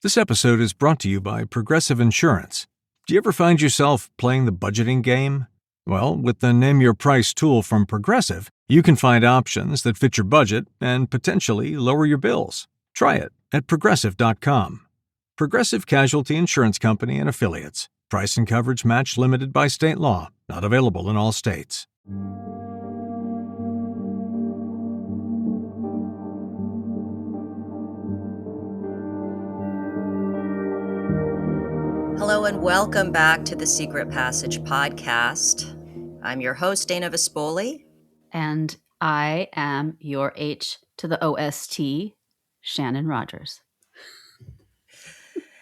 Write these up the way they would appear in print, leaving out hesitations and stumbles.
This episode is brought to you by Progressive Insurance. Do you ever find yourself playing the budgeting game? Well, with the Name Your Price tool from Progressive, you can find options that fit your budget and potentially lower your bills. Try it at Progressive.com. Progressive Casualty Insurance Company and Affiliates. Price and coverage match limited by state law. Not available in all states. Hello and welcome back to the Secret Passage podcast. I'm your host, Dana Vespoli. And I am your H to the OST, Shannon Rogers.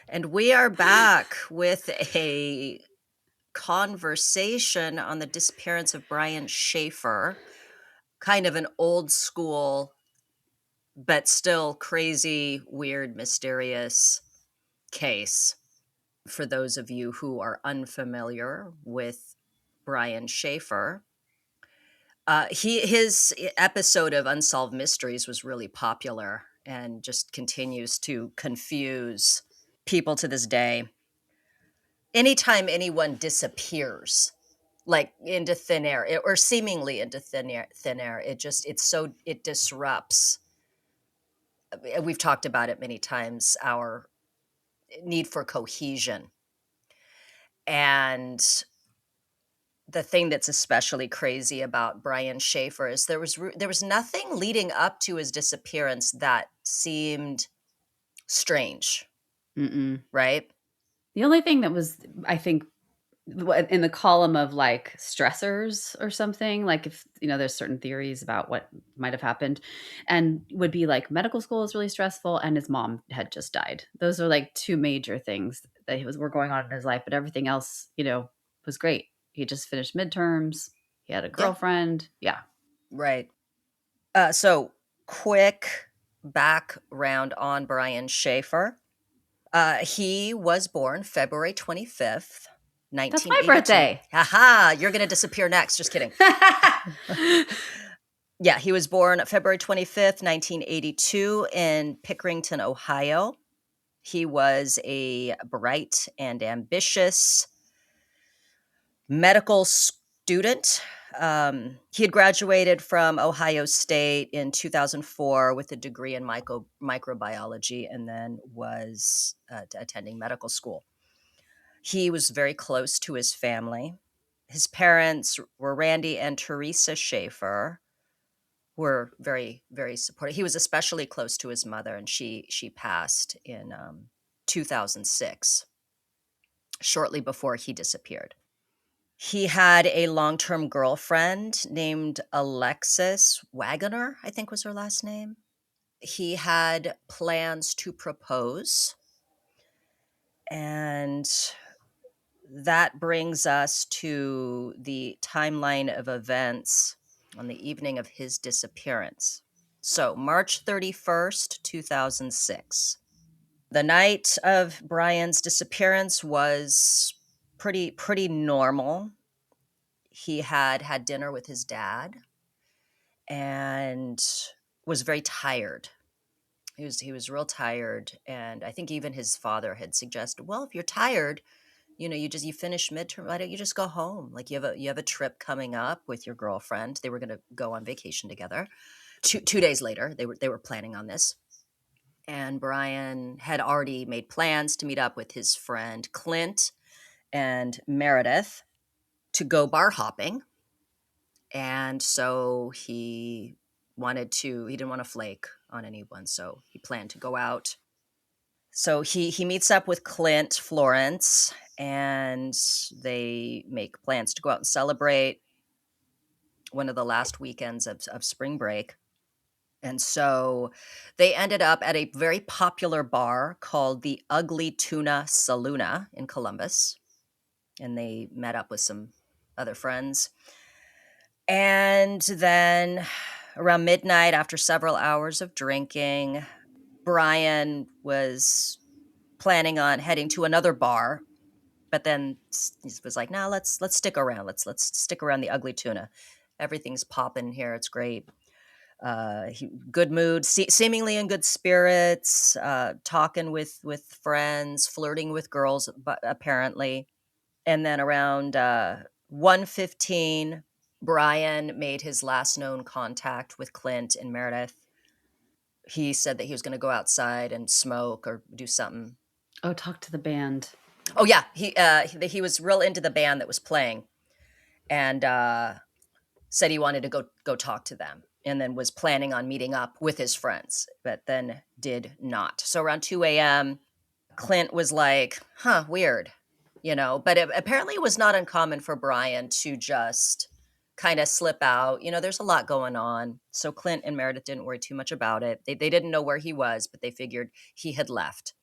And we are back with a conversation on the disappearance of Brian Shaffer, kind of an old school, but still crazy, weird, mysterious case. For those of you who are unfamiliar with Brian Shaffer, his episode of Unsolved Mysteries was really popular and just continues to confuse people to this day. Anytime anyone disappears, like into thin air, or seemingly into thin air, it disrupts. We've talked about it many times, our need for cohesion. And the thing that's especially crazy about Brian Shaffer is there was nothing leading up to his disappearance that seemed strange. Right? The only thing that was, I think, in the column of like stressors or something, like if, there's certain theories about what might have happened, and would be like medical school is really stressful and his mom had just died. Those are like two major things that were going on in his life, but everything else, was great. He just finished midterms. He had a girlfriend. Yeah. Right. So quick background on Brian Shaffer. He was born February 25th, 1982. That's my birthday. Haha, you're going to disappear next. Just kidding. Yeah, he was born February 25th, 1982 in Pickerington, Ohio. He was a bright and ambitious medical student. He had graduated from Ohio State in 2004 with a degree in microbiology and then was attending medical school. He was very close to his family. His parents were Randy and Teresa Shaffer, were very, very supportive. He was especially close to his mother, and she passed in 2006, shortly before he disappeared. He had a long-term girlfriend named Alexis Wagoner, I think was her last name. He had plans to propose. And that brings us to the timeline of events on the evening of his disappearance. So March 31st, 2006. The night of Brian's disappearance was pretty normal. He had dinner with his dad and was very tired. He was real tired, and I think even his father had suggested, well, if you're tired, you finish midterm, why don't you just go home? Like you have a trip coming up with your girlfriend. They were going to go on vacation together. Two days later, they were planning on this. And Brian had already made plans to meet up with his friend Clint and Meredith to go bar hopping. And so he didn't want to flake on anyone. So he planned to go out. So he meets up with Clint Florence and they make plans to go out and celebrate one of the last weekends of spring break. And so they ended up at a very popular bar called the Ugly Tuna Saloona in Columbus. And they met up with some other friends. And then around midnight, after several hours of drinking, Brian was planning on heading to another bar, but then he was like, "No, let's stick around. Let's stick around the Ugly Tuna. Everything's popping here. It's great." Good mood, seemingly in good spirits, talking with friends, flirting with girls, but apparently. And then around 1:15, Brian made his last known contact with Clint and Meredith. He said that he was going to go outside and smoke or do something. Oh, talk to the band. Oh yeah, he was real into the band that was playing, and said he wanted to go talk to them, and then was planning on meeting up with his friends, but then did not. So around 2 a.m., Clint was like, "Huh, weird," But apparently, it was not uncommon for Brian to just kind of slip out. There's a lot going on, so Clint and Meredith didn't worry too much about it. They didn't know where he was, but they figured he had left.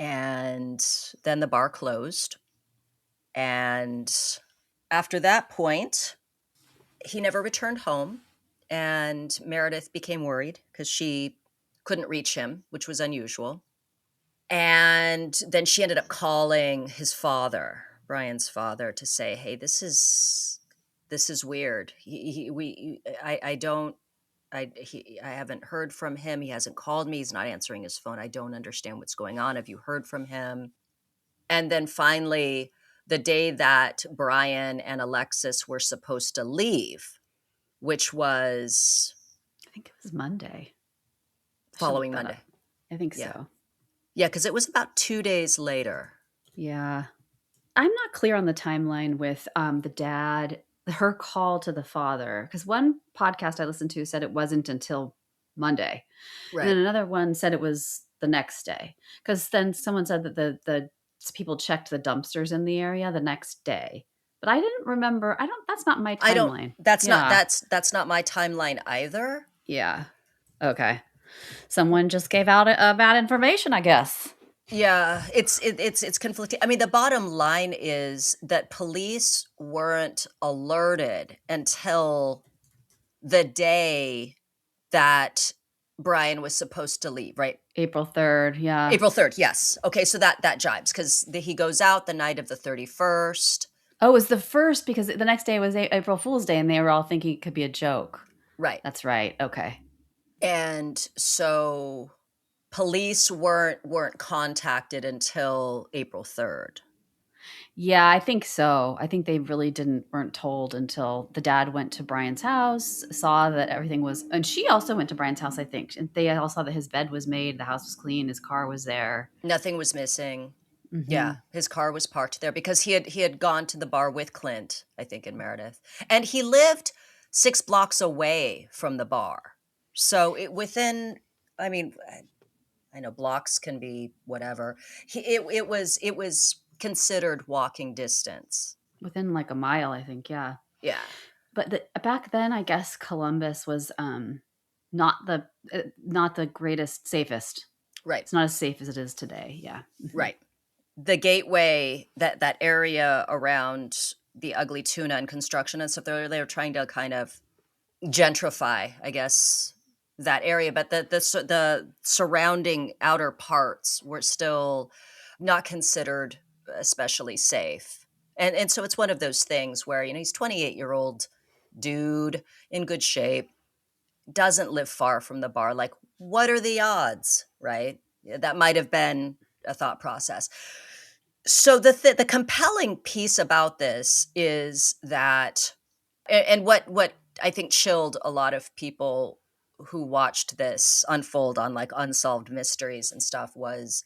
And then the bar closed. And after that point, he never returned home. And Meredith became worried because she couldn't reach him, which was unusual. And then she ended up calling his father, Brian's father, to say, "Hey, this is weird. I haven't heard from him. He hasn't called me. He's not answering his phone. I don't understand what's going on. Have you heard from him?" And then finally, the day that Brian and Alexis were supposed to leave, which was I think it was Monday. following Monday. I think Yeah. so. Yeah, because it was about 2 days later. Yeah. I'm not clear on the timeline with the dad, her call to the father. Because one podcast I listened to said it wasn't until Monday. Right. And then another one said it was the next day. Because then someone said that the people checked the dumpsters in the area the next day. But I didn't remember. That's not my timeline. That's not my timeline either. Yeah. Okay. Someone just gave out bad information, I guess. Yeah, it's conflicting. I mean, the bottom line is that police weren't alerted until the day that Brian was supposed to leave, right? April 3rd, yeah. April 3rd, yes. Okay, so that jibes because he goes out the night of the 31st. Oh, it was the first because the next day was April Fool's Day, and they were all thinking it could be a joke. Right. That's right. Okay. And so police weren't contacted until April 3rd. Yeah, I think so. I think they really weren't told until the dad went to Brian's house, saw that everything was, and she also went to Brian's house, I think. And they all saw that his bed was made, the house was clean, his car was there. Nothing was missing. Mm-hmm. Yeah, his car was parked there because he had gone to the bar with Clint, I think, in Meredith. And he lived 6 blocks away from the bar. So I mean, I know blocks can be whatever. It was considered walking distance. Within like a mile, I think, yeah. Yeah. But back then, I guess Columbus was not the greatest, safest. Right. It's not as safe as it is today. Yeah. Right. The gateway, that area around the Ugly Tuna and construction and stuff, they're trying to kind of gentrify, I guess, that area. But the surrounding outer parts were still not considered especially safe. And so it's one of those things where, he's 28-year-old dude in good shape, doesn't live far from the bar. Like, what are the odds, right? That might have been a thought process. So the compelling piece about this is that, and what I think chilled a lot of people who watched this unfold on like Unsolved Mysteries and stuff, was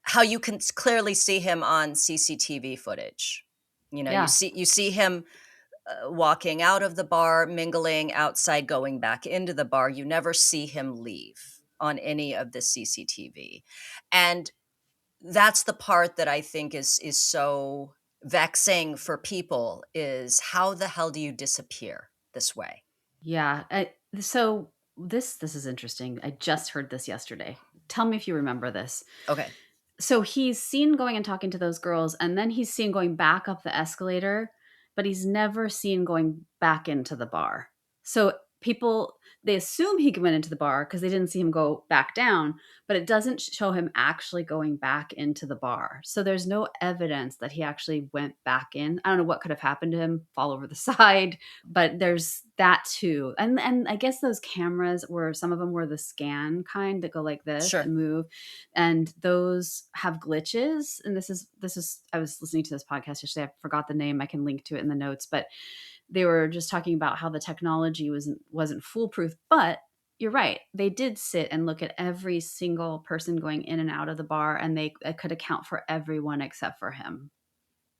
how you can clearly see him on CCTV footage. Yeah. You see him walking out of the bar, mingling outside, going back into the bar. You never see him leave on any of the CCTV. And that's the part that I think is so vexing for people, is how the hell do you disappear this way? Yeah. So this is interesting. I just heard this yesterday. Tell me if you remember this. Okay. So he's seen going and talking to those girls, and then he's seen going back up the escalator, but he's never seen going back into the bar. So people, they assume he went into the bar because they didn't see him go back down, but it doesn't show him actually going back into the bar. So there's no evidence that he actually went back in. I don't know what could have happened to him, fall over the side, but there's that too. And I guess those cameras were, some of them were the scan kind that go like this Sure. and move, and those have glitches. And this is I was listening to this podcast yesterday. I forgot the name. I can link to it in the notes, but they were just talking about how the technology wasn't foolproof. But you're right, they did sit and look at every single person going in and out of the bar, and they could account for everyone except for him,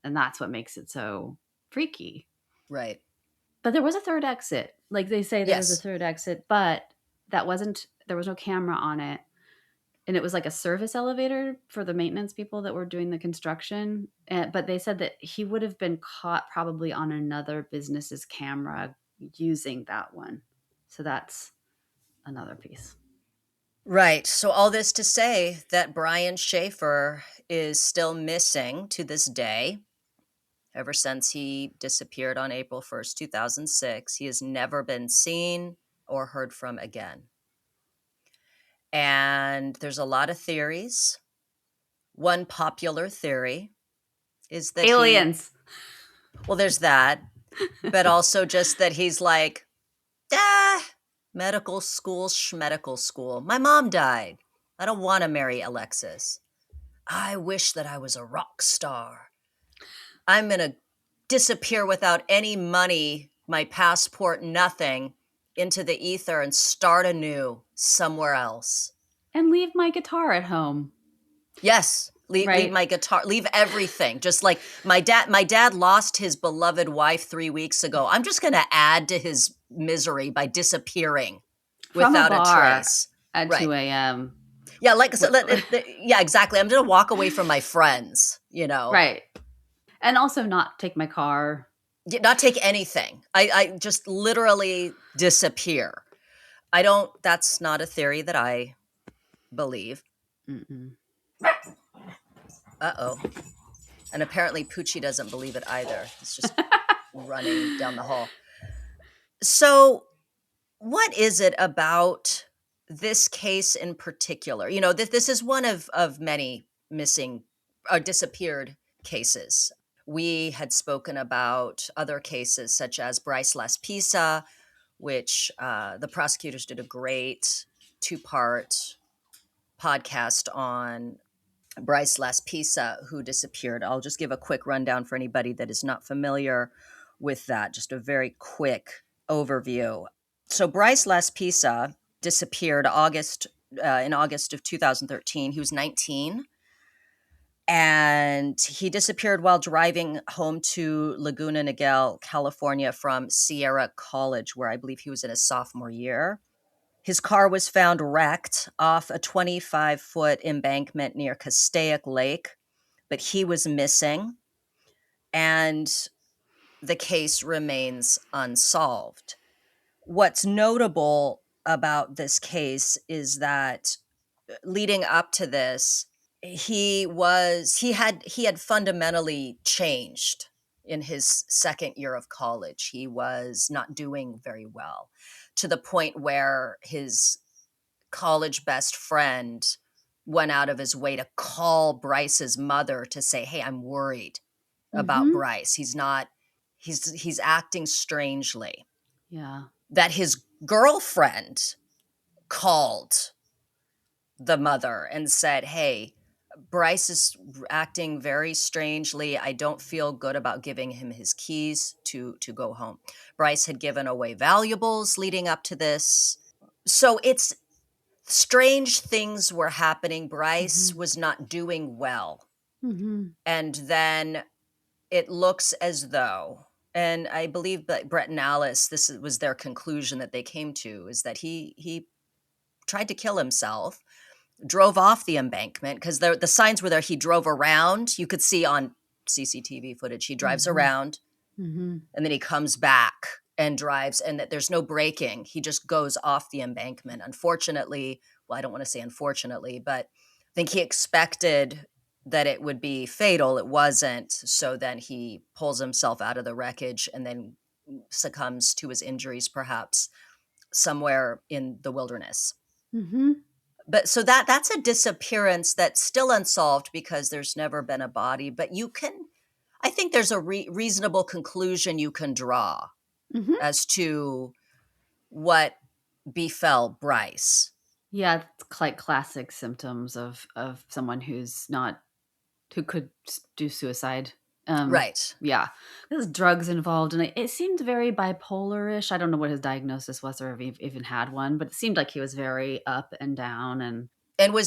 and that's what makes it so freaky. Right. But there was a third exit, like they say there was a Yes. third exit, but there was no camera on it, and it was like a service elevator for the maintenance people that were doing the construction. But they said that he would have been caught probably on another business's camera using that one. So that's another piece. Right. So all this to say that Brian Shaffer is still missing to this day. Ever since he disappeared on April 1st, 2006, he has never been seen or heard from again. And there's a lot of theories. One popular theory is that Aliens. well, there's that, but also just that he's like, medical school, schmedical school. My mom died. I don't want to marry Alexis. I wish that I was a rock star. I'm going to disappear without any money, my passport, nothing, into the ether and start anew somewhere else. And leave my guitar at home. Yes. Leave my guitar, leave everything. Just like my dad lost his beloved wife 3 weeks ago. I'm just going to add to his misery by disappearing From without a bar trace. at 2 a.m. Yeah, like so, yeah, exactly. I'm going to walk away from my friends, Right. And also not take my car. Not take anything. I just literally disappear. That's not a theory that I believe. Mm-mm. Uh-oh. And apparently Poochie doesn't believe it either. It's just running down the hall. So what is it about this case in particular? This is one of many missing or disappeared cases. We had spoken about other cases such as Bryce Laspisa, which the prosecutors did a great 2-part podcast on Bryce Laspisa, who disappeared. I'll just give a quick rundown for anybody that is not familiar with that, just a very quick overview. So Bryce Laspisa disappeared in August of 2013. He was 19. And he disappeared while driving home to Laguna Niguel, California from Sierra College, where I believe he was in his sophomore year. His car was found wrecked off a 25-foot embankment near Castaic Lake, but he was missing, and the case remains unsolved. What's notable about this case is that leading up to this, he had fundamentally changed in his second year of college. He was not doing very well, to the point where his college best friend went out of his way to call Bryce's mother to say, "Hey, I'm worried about Bryce. He's acting strangely." Yeah. That his girlfriend called the mother and said, "Hey, Bryce is acting very strangely. I don't feel good about giving him his keys to go home." Bryce had given away valuables leading up to this. So it's strange things were happening. Bryce was not doing well. And then it looks as though, and I believe that Brett and Alice, this was their conclusion that they came to, is that he tried to kill himself, drove off the embankment, because the signs were there. He drove around. You could see on CCTV footage, he drives around, and then he comes back and drives, and that there's no braking. He just goes off the embankment. Unfortunately, well, I don't want to say unfortunately, but I think he expected that it would be fatal. It wasn't. So then he pulls himself out of the wreckage and then succumbs to his injuries, perhaps somewhere in the wilderness. Mm-hmm. But so that's a disappearance that's still unsolved because there's never been a body. But I think there's a reasonable conclusion you can draw Mm-hmm. as to what befell Bryce. Yeah, it's like classic symptoms of someone who could do suicide. Right. Yeah, there's drugs involved, and it seemed very bipolar-ish. I don't know what his diagnosis was, or if he even had one, but it seemed like he was very up and down, and And I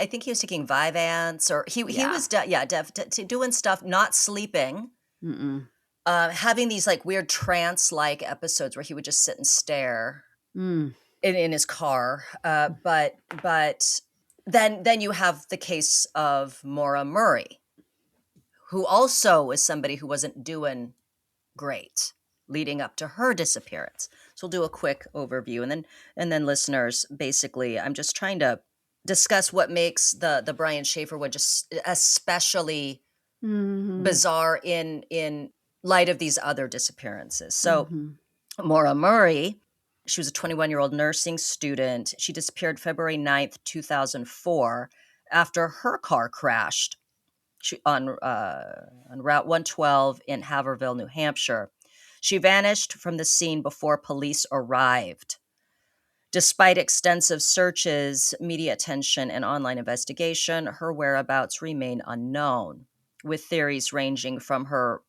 think he was taking Vyvanse, or he yeah. was, doing stuff, not sleeping, Mm-mm. having these like weird trance-like episodes where he would just sit and stare Mm. in his car. But then you have the case of Maura Murray, who also was somebody who wasn't doing great leading up to her disappearance. So we'll do a quick overview, and then listeners, basically, I'm just trying to discuss what makes the Brian Shaffer one just especially Mhm. bizarre in light of these other disappearances. So Mhm. Maura Murray, she was a 21-year-old nursing student. She disappeared February 9th, 2004 after her car crashed on Route 112 in Haverhill, New Hampshire. She vanished from the scene before police arrived. Despite extensive searches, media attention, and online investigation, her whereabouts remain unknown, with theories ranging from her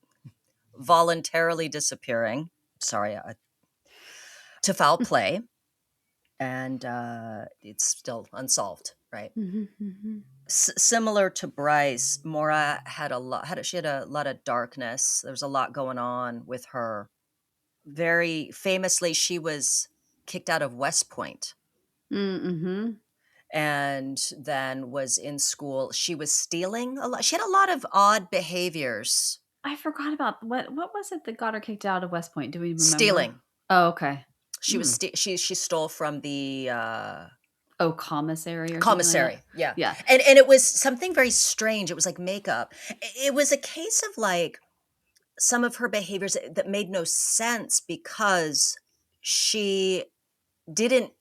voluntarily disappearing, to foul play, and it's still unsolved, right? Mhm. Mhm. Similar to Bryce, Maura had she had a lot of darkness. There was a lot going on with her. Very famously, she was kicked out of West Point Mhm. and then was in school. She was stealing a lot. She had a lot of odd behaviors. I forgot about what was it that got her kicked out of West Point? Do we remember? Stealing. Oh, okay. She was Mm. she stole from the Oh, commissary or something like that? commissary. Yeah. Yeah. And it was something very strange. It was like makeup. It was a case of like some of her behaviors that made no sense because she didn't,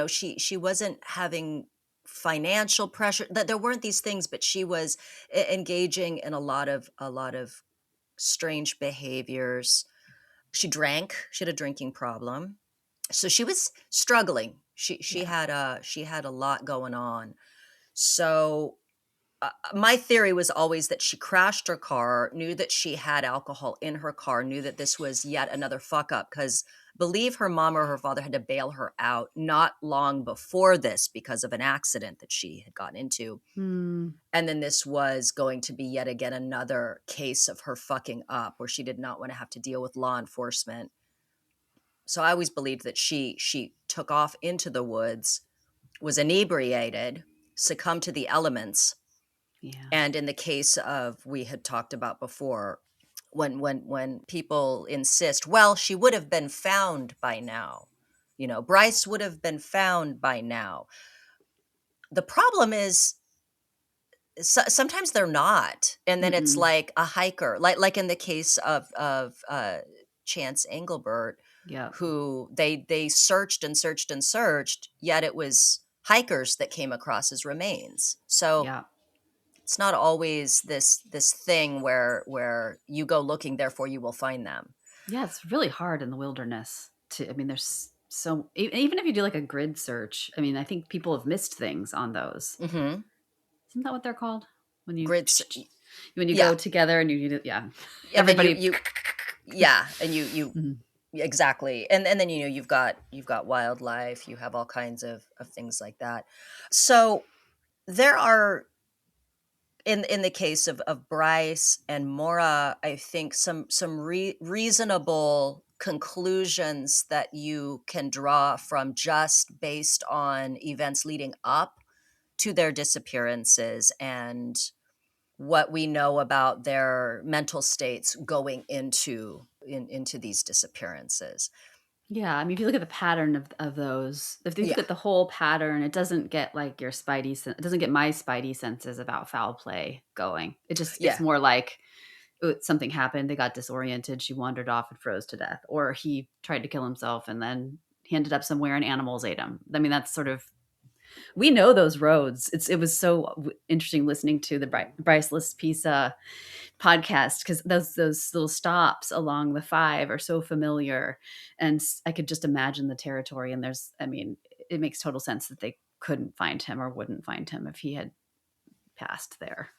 she wasn't having financial pressure, that there weren't these things, but she was engaging in a lot of strange behaviors. She drank. She had a drinking problem. So she was struggling. Yeah. She had a lot going on. So my theory was always that she crashed her car, knew that she had alcohol in her car, knew that this was yet another fuck up, because believe her mom or her father had to bail her out not long before this because of an accident that she had gotten into. Mm. And then this was going to be yet again another case of her fucking up where she did not want to have to deal with law enforcement. So I always believed that she took off into the woods, was inebriated, succumbed to the elements. Yeah. And in the case of, we had talked about before, when people insist, well, she would have been found by now. Bryce would have been found by now. The problem is sometimes they're not, and then it's Mm-mm. like a hiker, like in the case of Chance Engelbert, Yep. who they searched and searched and searched, yet it was hikers that came across his remains. So Yeah. it's not always this thing where you go looking, therefore you will find them. Yeah, it's really hard in the wilderness I mean, there's even if you do like a grid search, I mean, I think people have missed things on those. Hmm. Isn't that what they're called? When you Grids, when you yeah, go together and yeah. and then Everybody yeah, and you Mhm. exactly, and then you've got wildlife, you have all kinds of things like that. So there are, in the case of Bryce and Mora, I think some reasonable conclusions that you can draw from just based on events leading up to their disappearances and what we know about their mental states going into these disappearances. Yeah, I mean, if you look at the pattern of those, if you look Yeah. at the whole pattern, it doesn't get like your it doesn't get my spidey senses about foul play going. It just gets Yeah. more like, "Ooh, something happened, they got disoriented, she wandered off and froze to death," or he tried to kill himself and then he ended up somewhere and animals ate him. I mean, that's sort of, we know those roads. It was so interesting listening to the Bryce Lispisa podcast, because those little stops along the 5 are so familiar, and I could just imagine the territory. And it makes total sense that they couldn't find him or wouldn't find him if he had passed there.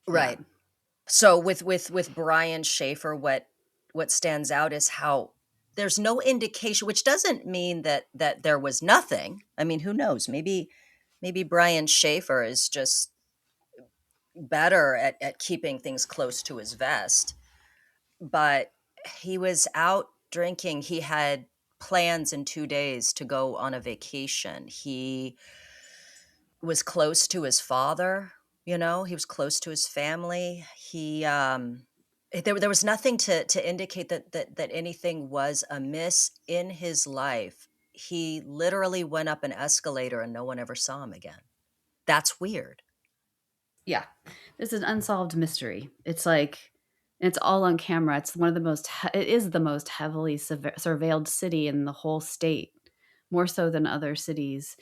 Right. Yeah. So with Brian Shaffer, what stands out is how there's no indication, which doesn't mean that there was nothing. I mean, who knows? Maybe Brian Shaffer is just better at keeping things close to his vest. But he was out drinking. He had plans in 2 days to go on a vacation. He was close to his father, he was close to his family. There was nothing to indicate that anything was amiss in his life. He literally went up an escalator and no one ever saw him again. That's weird. Yeah. This is an unsolved mystery. It's like, it's all on camera. It's one of the most, it is the most heavily surveilled city in the whole state, more so than other cities.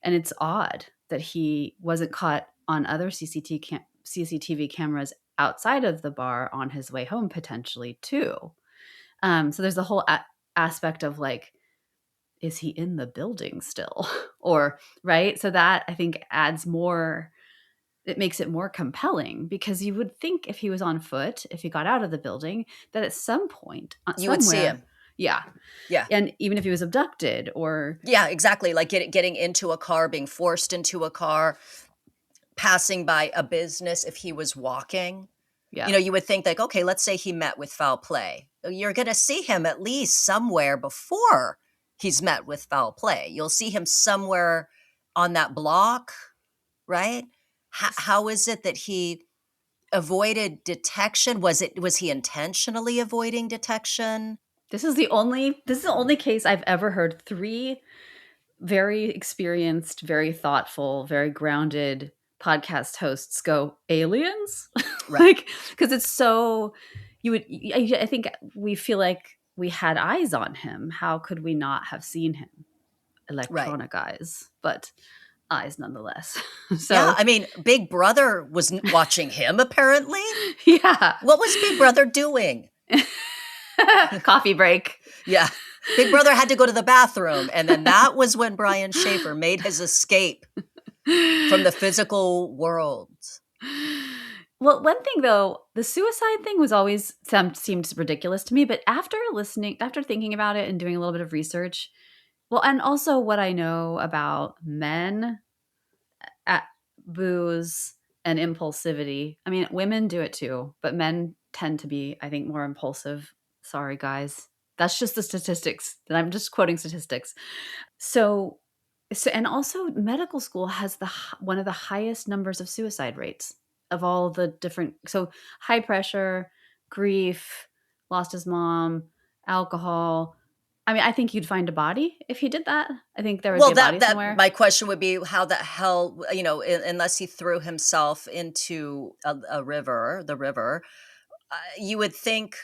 And it's odd that he wasn't caught on other CCTV cameras outside of the bar on his way home, potentially too. So there's the whole aspect of like, is he in the building still? Or, right? So that I think adds more, it makes it more compelling, because you would think if he was on foot, if he got out of the building, that at some point, You would see him. Yeah. Yeah. And even if he was abducted or. Yeah, exactly. Like getting into a car, being forced into a car, passing by a business if he was walking. Yeah. You would think like, okay, let's say he met with foul play. You're going to see him at least somewhere before he's met with foul play. You'll see him somewhere on that block, right? How is it that he avoided detection? Was he intentionally avoiding detection? This is the only case I've ever heard 3 very experienced, very thoughtful, very grounded podcast hosts go, aliens? Right. Like, because it's so, I think we feel like we had eyes on him. How could we not have seen him? Electronic eyes, but eyes nonetheless. So yeah, I mean, Big Brother was watching him apparently. Yeah. What was Big Brother doing? Coffee break. Yeah. Big Brother had to go to the bathroom. And then that was when Brian Shaffer made his escape from the physical world. Well, one thing though, the suicide thing was always seemed ridiculous to me. But after thinking about it and doing a little bit of research, well, and also what I know about men at booze and impulsivity. I mean, women do it too, but men tend to be, I think, more impulsive. Sorry, guys. That's just the statistics. And I'm just quoting statistics. So, and also medical school has one of the highest numbers of suicide rates of all the different. So high pressure, grief, lost his mom, alcohol. I mean, I think you'd find a body if he did that. I think there would be a body somewhere. My question would be how the hell, unless he threw himself into the river, you would think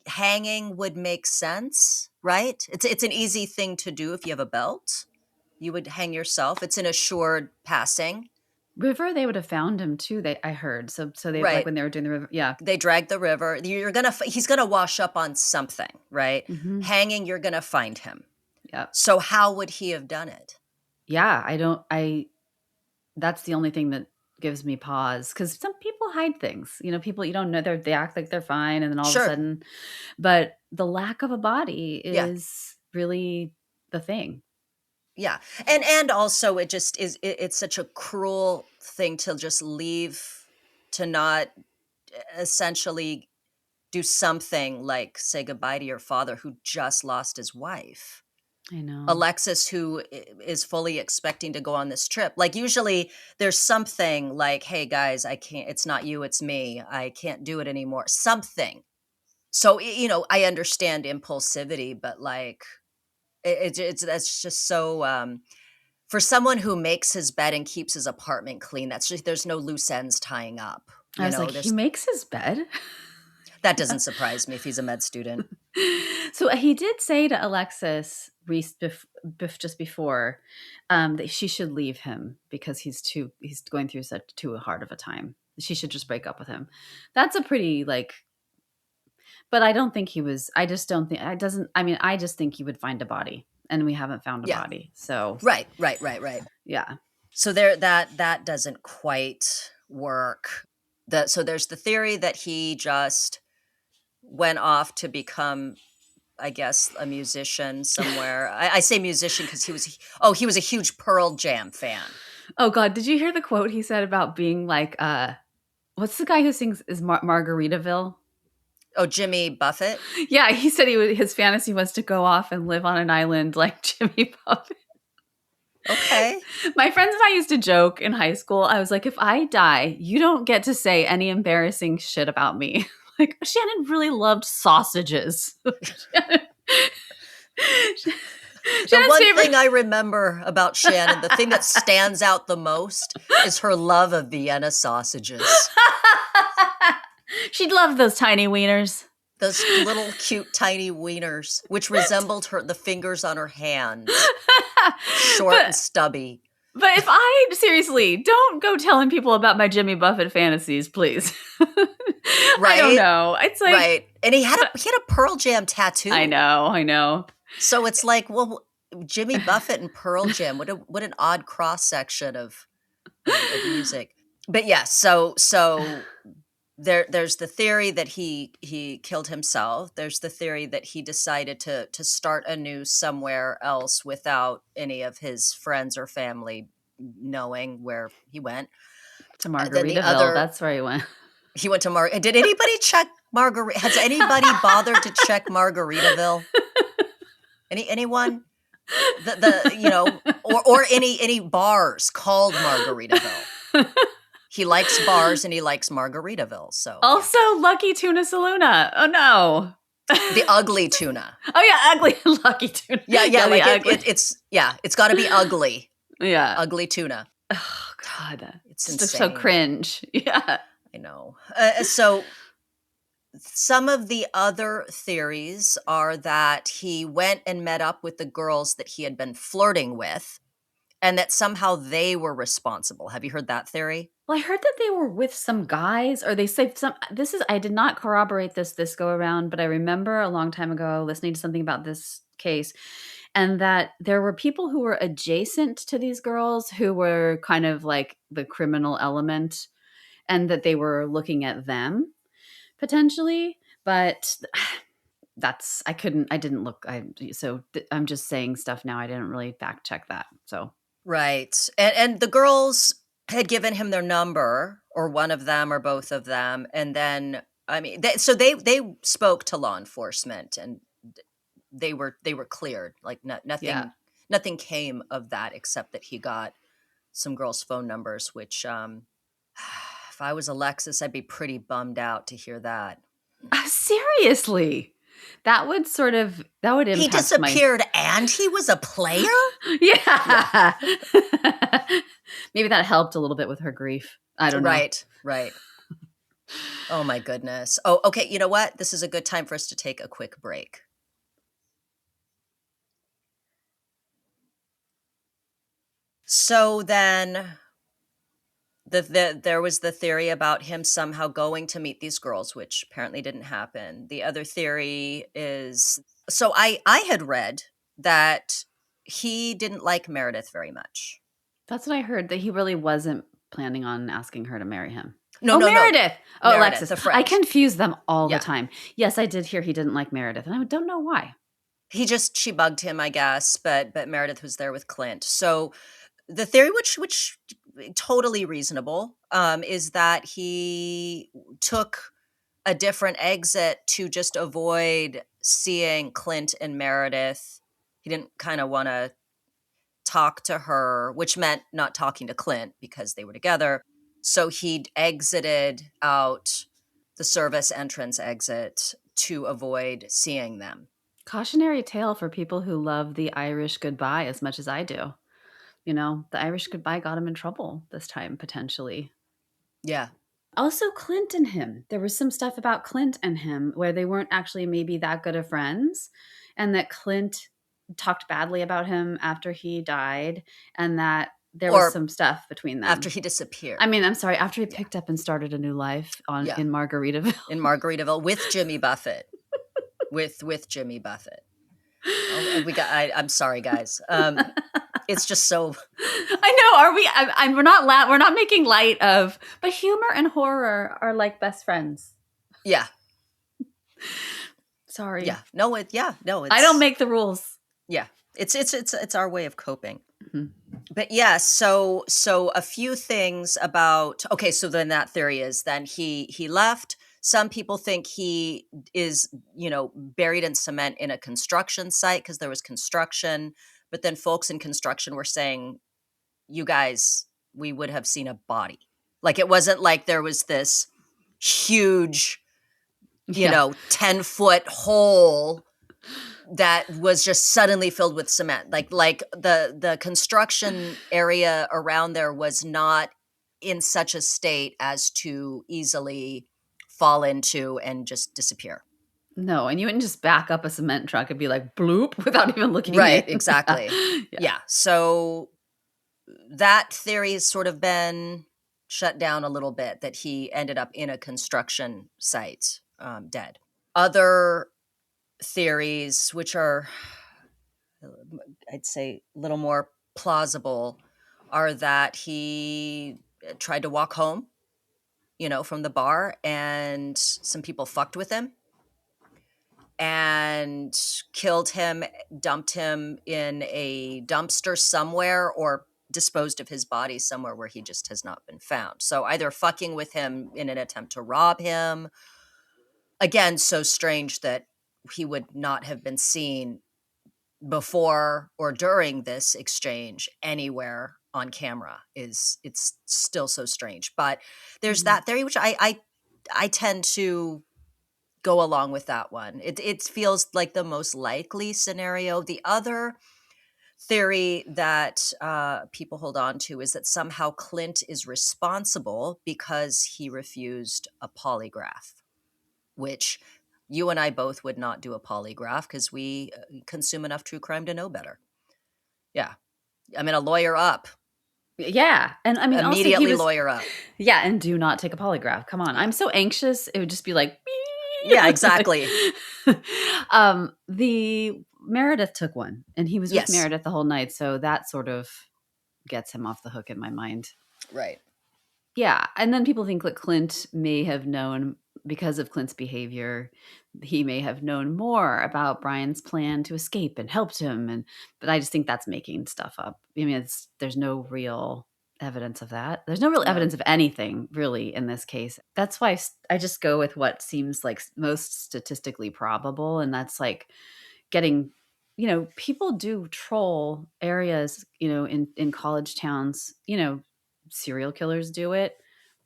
hanging would make sense, right? It's an easy thing to do if you have a belt. You would hang yourself. It's an assured passing. River, they would have found him too. I heard. So they Right. like when they were doing the river. Yeah, They dragged the river. He's gonna wash up on something, right? Mhm. Hanging, you're gonna find him. Yeah. So how would he have done it? Yeah, that's the only thing that gives me pause, because some people hide things. People you don't know, they act like they're fine, and then all Sure. of a sudden, but the lack of a body Yeah. is really the thing. Yeah. And also it just is, it's such a cruel thing to just leave, to not essentially do something like say goodbye to your father who just lost his wife. I know. Alexis, who is fully expecting to go on this trip. Like usually there's something like, hey guys, I can't, it's not you, it's me. I can't do it anymore. Something. So, I understand impulsivity, but like, that's just so, for someone who makes his bed and keeps his apartment clean, there's no loose ends tying up. I was like, he makes his bed? That doesn't surprise me if he's a med student. So he did say to Alexis just before, that she should leave him because he's going through such too hard of a time. She should just break up with him. That's a pretty like, but I don't think he was. I just don't think it doesn't. I mean, I just think he would find a body, and we haven't found a Yeah. body. So Right. yeah. So there, that doesn't quite work. So there's the theory that he just went off to become, I guess, a musician somewhere. I say musician because he was a huge Pearl Jam fan. Oh God, did you hear the quote he said about being like, what's the guy who sings is Margaritaville? Oh, Jimmy Buffett? Yeah, he said his fantasy was to go off and live on an island like Jimmy Buffett. Okay. My friends and I used to joke in high school. I was like, if I die, you don't get to say any embarrassing shit about me. Like, Shannon really loved sausages. The one thing I remember about Shannon, the thing that stands out the most is her love of Vienna sausages. She'd love those tiny wieners. Those little cute tiny wieners, which resembled the fingers on her hands. Short and stubby. But if seriously, don't go telling people about my Jimmy Buffett fantasies, please. Right? I don't know. It's like, right. And he had a Pearl Jam tattoo. I know. So it's like, well, Jimmy Buffett and Pearl Jam, what an odd cross section of music. But yeah, so there's the theory that he killed himself. There's the theory that he decided to start anew somewhere else without any of his friends or family knowing where he went. To Margaritaville, that's where he went. He went to Did anybody check Has anybody bothered to check Margaritaville? Anyone? Or any bars called Margaritaville. He likes bars and he likes Margaritaville. So also Lucky Tuna Saloona. Oh no. The Ugly Tuna. Oh yeah, ugly Lucky Tuna. Yeah, it's got to be ugly. Yeah. Ugly Tuna. Oh God. It's just insane. so cringe. Yeah. I know. So some of the other theories are that he went and met up with the girls that he had been flirting with and that somehow they were responsible. Have you heard that theory? Well, I heard that they were with some guys, or they say I did not corroborate this go around, but I remember a long time ago listening to something about this case, and that there were people who were adjacent to these girls who were kind of like the criminal element, and that they were looking at them potentially. But I didn't look. I'm just saying stuff now. I didn't really fact check that. So right, and the girls had given him their number, or one of them, or both of them, and then they spoke to law enforcement, and they were cleared. Like nothing came of that except that he got some girls' phone numbers. Which, if I was Alexis, I'd be pretty bummed out to hear that. Seriously. That would impact. He disappeared and he was a player? Yeah. Maybe that helped a little bit with her grief. I don't know. Right. Oh my goodness. Oh, okay. You know what? This is a good time for us to take a quick break. So then there was the theory about him somehow going to meet these girls, which apparently didn't happen. The other theory is, so I had read that he didn't like Meredith very much. That's what I heard, that he really wasn't planning on asking her to marry him. No, Meredith. Oh, Meredith, Alexis. I confuse them all the time. Yes, I did hear he didn't like Meredith, and I don't know why. She bugged him, I guess, but Meredith was there with Clint. So the theory, which totally reasonable, is that he took a different exit to just avoid seeing Clint and Meredith. He didn't kind of want to talk to her, which meant not talking to Clint because they were together. So he'd exited out the service entrance exit to avoid seeing them. Cautionary tale for people who love the Irish goodbye as much as I do. The Irish goodbye got him in trouble this time, potentially. Yeah. Also, Clint and him. There was some stuff about Clint and him where they weren't actually maybe that good of friends, and that Clint talked badly about him after he died, and that there was Or some stuff between them. after he disappeared. I mean, I'm sorry, after he picked up and started a new life Yeah. in Margaritaville. In Margaritaville with Jimmy Buffett. with Jimmy Buffett. Oh, I'm sorry, guys. It's just so. I know. Are we? We're not. We're not making light of. But humor and horror are like best friends. Yeah. Sorry. Yeah. No. It's. I don't make the rules. Yeah. It's our way of coping. Mm-hmm. But yeah. So a few things about. Okay. So then that theory is then he left. Some people think he is, buried in cement in a construction site because there was construction. But then folks in construction were saying, you guys, we would have seen a body. Like, it wasn't like there was this huge, 10-foot hole that was just suddenly filled with cement. Like the construction area around there was not in such a state as to easily fall into and just disappear. No, and you wouldn't just back up a cement truck and be like bloop without even looking right, in. Exactly. Yeah. So that theory has sort of been shut down a little bit, that he ended up in a construction site, dead. Other theories, which are, I'd say, a little more plausible, are that he tried to walk home, from the bar, and some people fucked with him and killed him, dumped him in a dumpster somewhere, or disposed of his body somewhere where he just has not been found. So either fucking with him in an attempt to rob him. Again, so strange that he would not have been seen before or during this exchange anywhere on camera. It's still so strange. But there's that theory, which I tend to go along with that one. It feels like the most likely scenario. The other theory that people hold on to is that somehow Clint is responsible because he refused a polygraph, which you and I both would not do a polygraph because we consume enough true crime to know better. Yeah. I mean, a lawyer up. Yeah. And I mean, immediately also lawyer up. Yeah. And do not take a polygraph. Come on. I'm so anxious. It would just be like, yeah, exactly. The Meredith took one, and he was with Yes. Meredith the whole night. So that sort of gets him off the hook in my mind. Right. Yeah. And then people think that Clint may have known, because of Clint's behavior, he may have known more about Brian's plan to escape and helped him. But I just think that's making stuff up. I mean, there's no real evidence of that. There's no real evidence of anything really in this case. That's why I just go with what seems like most statistically probable. And that's like getting, people do troll areas, in college towns, serial killers do it,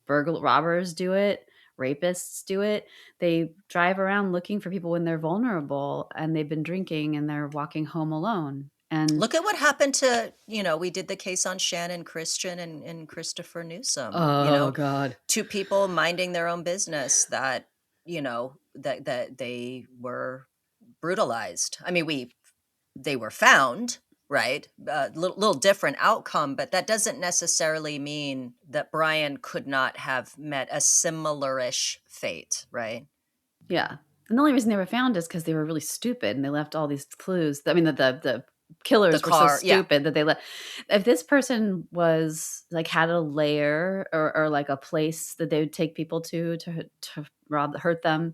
robbers do it, rapists do it. They drive around looking for people when they're vulnerable and they've been drinking and they're walking home alone. And look at what happened to, we did the case on Shannon Christian and Christopher Newsom. Oh, God. Two people minding their own business that, that they were brutalized. I mean, they were found, right? Little different outcome, but that doesn't necessarily mean that Brian could not have met a similar-ish fate, right? Yeah. And the only reason they were found is because they were really stupid and they left all these clues. I mean, the killers were so stupid that they let. If this person was like had a lair or like a place that they would take people to rob, hurt them,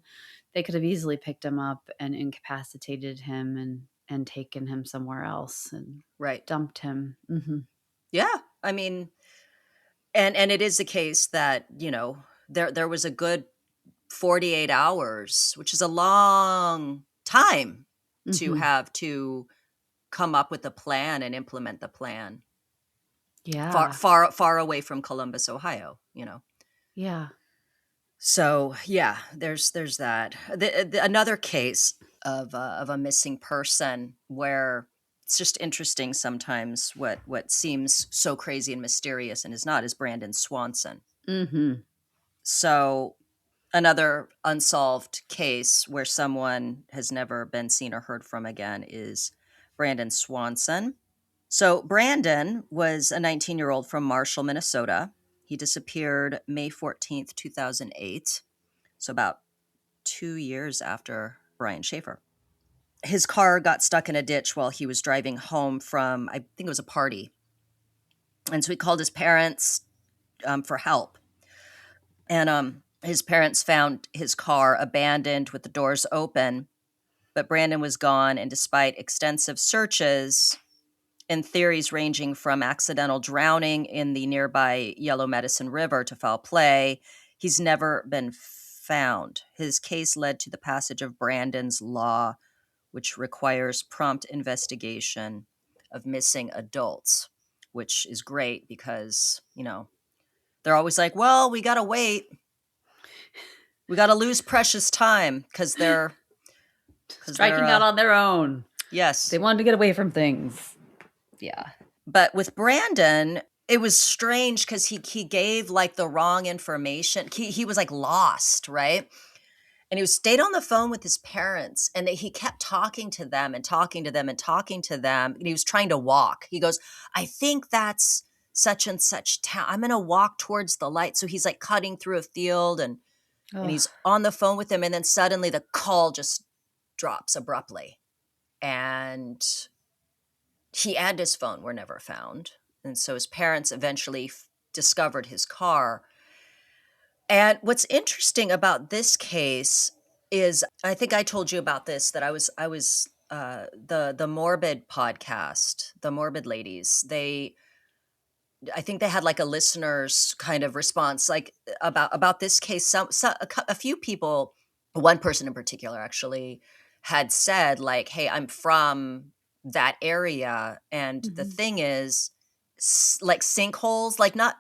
they could have easily picked him up and incapacitated him and taken him somewhere else and dumped him. Mm-hmm. Yeah, I mean, and it is the case that there was a good 48 hours, which is a long time to have to come up with a plan and implement the plan. Yeah. Far away from Columbus, Ohio, Yeah. So yeah, there's that. Another case of a missing person where it's just interesting sometimes what seems so crazy and mysterious and is not, is Brandon Swanson. Mm-hmm. So another unsolved case where someone has never been seen or heard from again is Brandon Swanson. So Brandon was a 19-year-old from Marshall, Minnesota. He disappeared May 14th, 2008. So about 2 years after Brian Shaffer. His car got stuck in a ditch while he was driving home from, I think it was a party. And so he called his parents for help. And his parents found his car abandoned with the doors open, but Brandon was gone. And despite extensive searches and theories ranging from accidental drowning in the nearby Yellow Medicine River to foul play, he's never been found. His case led to the passage of Brandon's Law, which requires prompt investigation of missing adults, which is great because, they're always like, well, we got to wait. We got to lose precious time because they're striking out on their own. Yes. They wanted to get away from things. Yeah. But with Brandon, it was strange because he gave like the wrong information. He was like lost, right? And he stayed on the phone with his parents, and he kept talking to them and talking to them and talking to them. And he was trying to walk. He goes, I think that's such and such town. I'm going to walk towards the light. So he's like cutting through a field and he's on the phone with them. And then suddenly the call just drops abruptly. And he and his phone were never found. And so his parents eventually discovered his car. And what's interesting about this case is, I think I told you about this, that I was the Morbid podcast, the Morbid ladies. I think they had like a listener's kind of response, like about this case. A few people, one person in particular actually had said like, hey, I'm from that area. And the thing is, like sinkholes, like not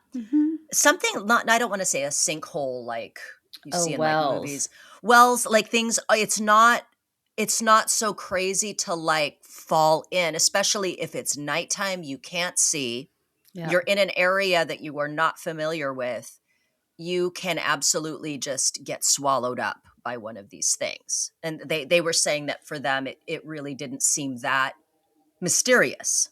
something, not, I don't want to say a sinkhole like you see in like movies. Wells, like things, it's not so crazy to like fall in, especially if it's nighttime, you can't see. Yeah. You're in an area that you are not familiar with. You can absolutely just get swallowed up by one of these things. And they were saying that for them, it really didn't seem that mysterious.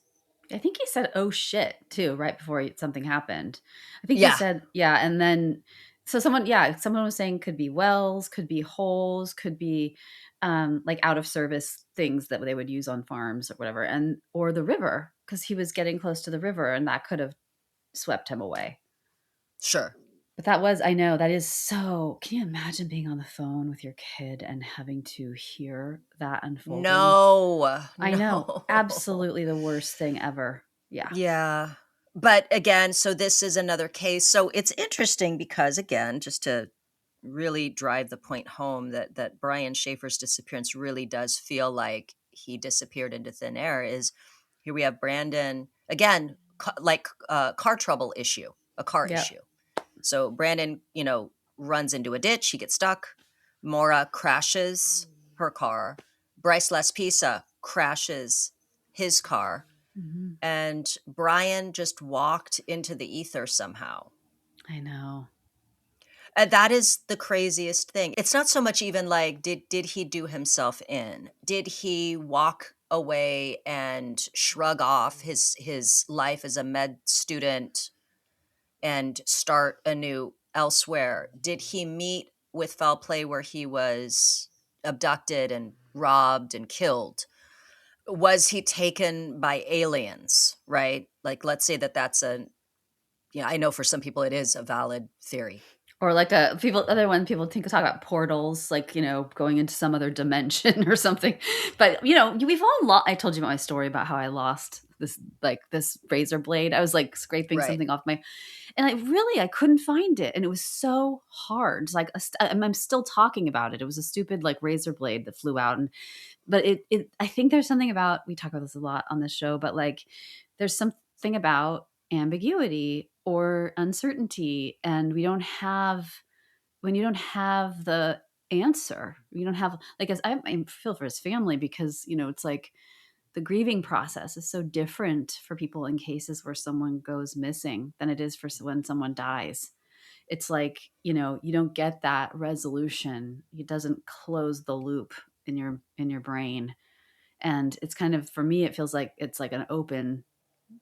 I think he said, oh shit, too, right before something happened. I think he said, yeah. And then, so someone was saying could be wells, could be holes, could be like out of service things that they would use on farms or whatever. Or the river, because he was getting close to the river and that could have swept him away. Sure. But that is so, can you imagine being on the phone with your kid and having to hear that unfolding? No. I know. Absolutely the worst thing ever. Yeah. Yeah. But again, so this is another case. So it's interesting because, again, just to really drive the point home that Brian Shaffer's disappearance really does feel like he disappeared into thin air, is here we have Brandon, again, car trouble issue, a car issue. So Brandon, runs into a ditch. He gets stuck. Maura crashes her car. Bryce Laspisa crashes his car. Mm-hmm. And Brian just walked into the ether somehow. I know. That is the craziest thing. It's not so much even like, did he do himself in? Did he walk away and shrug off his life as a med student and start anew elsewhere? Did he meet with foul play where he was abducted and robbed and killed? Was he taken by aliens, right? Like, let's say that's I know for some people it is a valid theory. Or like people talk about portals, like, going into some other dimension or something. But, we've all I told you about my story about how I lost this razor blade. I was like scraping something off and I couldn't find it. And it was so hard. It's like, I'm still talking about it. It was a stupid like razor blade that flew out. But I think there's something about, we talk about this a lot on this show, but like there's something about ambiguity or uncertainty, and when you don't have the answer, you don't have, like, as I feel for his family, because it's like the grieving process is so different for people in cases where someone goes missing than it is for when someone dies. It's like, you don't get that resolution. It doesn't close the loop in your brain. And it's kind of, for me, it feels like it's like an open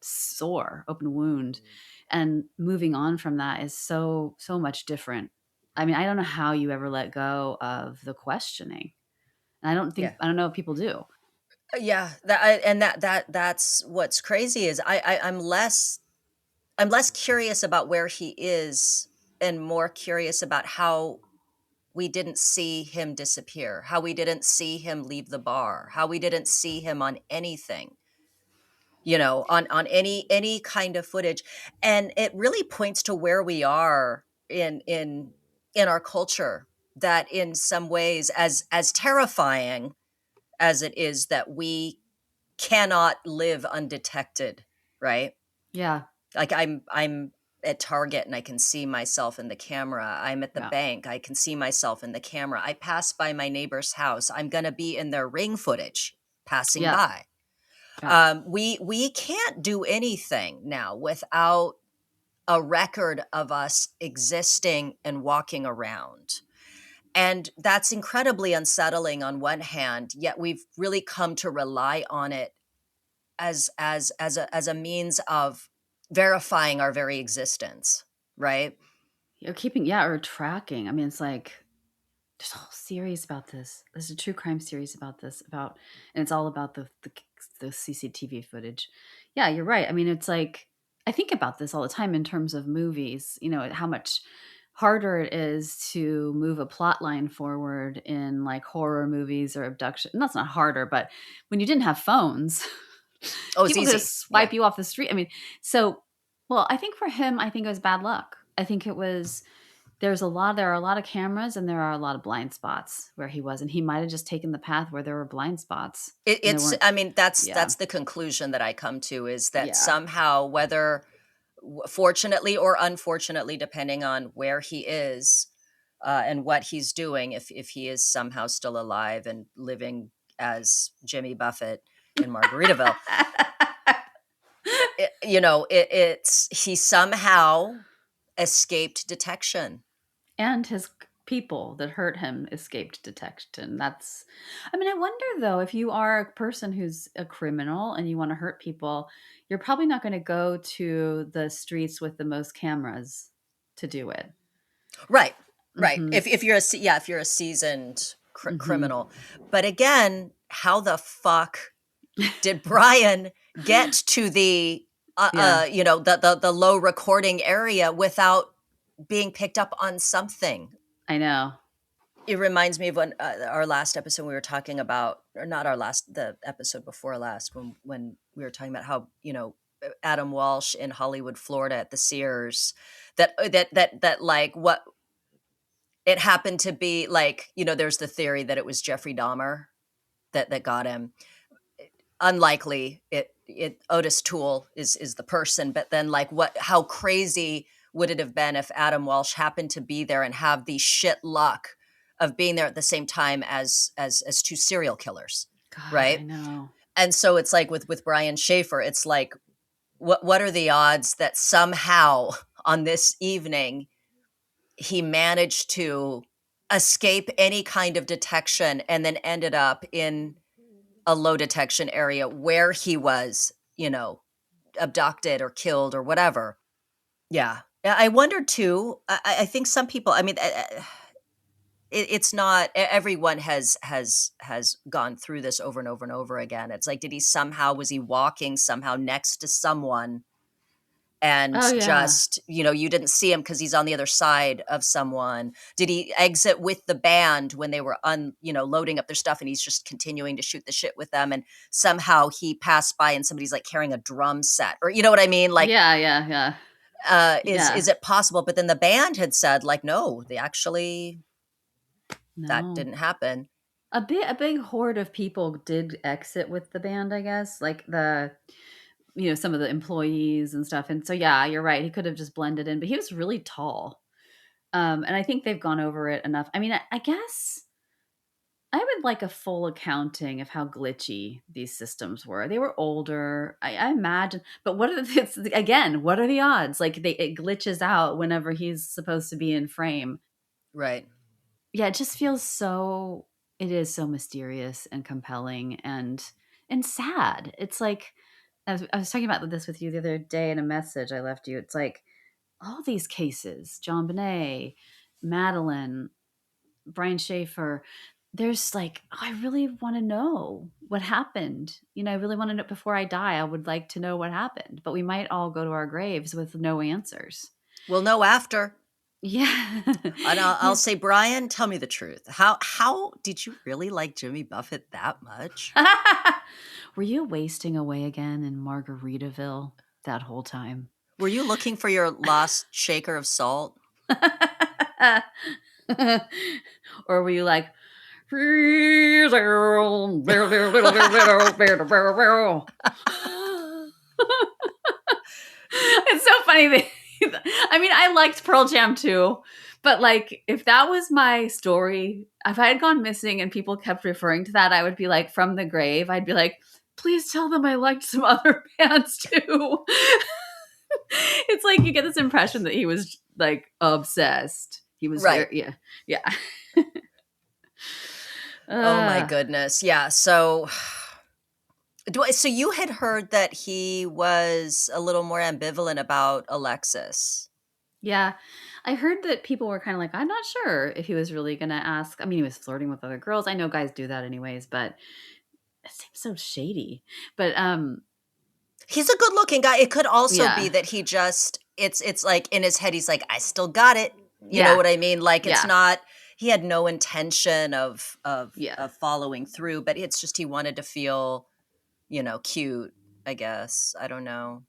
sore, open wound. And moving on from that is so, so much different. I mean, I don't know how you ever let go of the questioning. And Yeah. I don't know if people do. Yeah, that's what's crazy is I'm less curious about where he is and more curious about how we didn't see him disappear, how we didn't see him leave the bar, how we didn't see him on anything, on any kind of footage. And it really points to where we are in our culture, that in some ways, as terrifying as it is that we cannot live undetected, right? Yeah. Like I'm at Target and I can see myself in the camera. I'm at the Yeah. bank, I can see myself in the camera. I pass by my neighbor's house, I'm going to be in their ring footage passing Yeah. by. Yeah. We can't do anything now without a record of us existing and walking around. And that's incredibly unsettling on one hand, yet we've really come to rely on it as a means of verifying our very existence, right? You're keeping, yeah, or tracking. I mean, it's like, there's a whole series about this. There's a true crime series about this, and it's all about the CCTV footage. Yeah, you're right. I mean, it's like, I think about this all the time in terms of movies. How much harder it is to move a plot line forward in like horror movies or abduction. And that's not harder, but when you didn't have phones, Oh, it's people could easy. just Yeah. swipe you off the street. I mean, so, well, I think for him, I think it was bad luck. I think it was, there are a lot of cameras and there are a lot of blind spots where he was, and he might have just taken the path where there were blind spots and there It's weren't. I mean, Yeah. that's the conclusion that I come to, is that Yeah. somehow, whether fortunately or unfortunately, depending on where he is, and what he's doing, if he is somehow still alive and living as Jimmy Buffett in Margaritaville, it's he somehow escaped detection. And his people that hurt him escaped detection. That's, I mean, I wonder though, if you are a person who's a criminal and you want to hurt people, you're probably not going to go to the streets with the most cameras to do it. Right, right. Mm-hmm. If you're if you're a seasoned Mm-hmm. criminal, but again, how the fuck did Brian get to the Yeah, the low recording area without being picked up on something? I know. It reminds me of when our last episode we were talking about, or not our last, the episode before last, when we were talking about how Adam Walsh in Hollywood, Florida, at the Sears, that like what it happened to be like. There's the theory that it was Jeffrey Dahmer that got him. Unlikely. It Otis Toole is the person, but then like how crazy would it have been if Adam Walsh happened to be there and have the shit luck of being there at the same time as two serial killers, God, I right? know. And so it's like with Brian Shaffer, it's like what are the odds that somehow on this evening he managed to escape any kind of detection and then ended up in a low detection area where he was, abducted or killed or whatever. Yeah. I wonder too. I think some people. I mean, it's not everyone has gone through this over and over and over again. It's like, did he somehow was he walking somehow next to someone and Oh yeah. just you didn't see him because he's on the other side of someone? Did he exit with the band when they were loading up their stuff and he's just continuing to shoot the shit with them, and somehow he passed by and somebody's like carrying a drum set, or you know what I mean, like Yeah, yeah, yeah. is Yeah. it possible? But then the band had said like, no, they actually, that No. didn't happen. A big horde of people did exit with the band, I guess. Like some of the employees and stuff. And so yeah, you're right. He could have just blended in, but he was really tall. And I think they've gone over it enough. I mean, I guess I would like a full accounting of how glitchy these systems were. They were older, I imagine. But what are again? What are the odds? Like it glitches out whenever he's supposed to be in frame. Right. Yeah, it just feels so. It is so mysterious and compelling, and and sad. It's like, I was talking about this with you the other day in a message I left you. It's like all these cases, John Bonet, Madeline, Brian Shaffer, there's like, oh, I really want to know what happened. I really want to know before I die. I would like to know what happened. But we might all go to our graves with no answers. We'll know after. Yeah. And I'll say, Brian, tell me the truth. How did you really like Jimmy Buffett that much? Were you wasting away again in Margaritaville that whole time? Were you looking for your lost shaker of salt? Or were you like, it's so funny that I mean, I liked Pearl Jam too, but like if that was my story, if I had gone missing and people kept referring to that, I would be like, from the grave, I'd be like, please tell them I liked some other bands too. It's like you get this impression that he was like obsessed. He was Right. Yeah. Oh my goodness. Yeah. So you had heard that he was a little more ambivalent about Alexis. Yeah. I heard that people were kind of like, I'm not sure if he was really going to ask. I mean, he was flirting with other girls. I know guys do that anyways, but it seems so shady. But he's a good-looking guy. It could also Yeah. be that he just it's like in his head he's like, I still got it. You know what I mean? Like it's not, he had no intention of following through, but it's just he wanted to feel, cute, I guess. I don't know.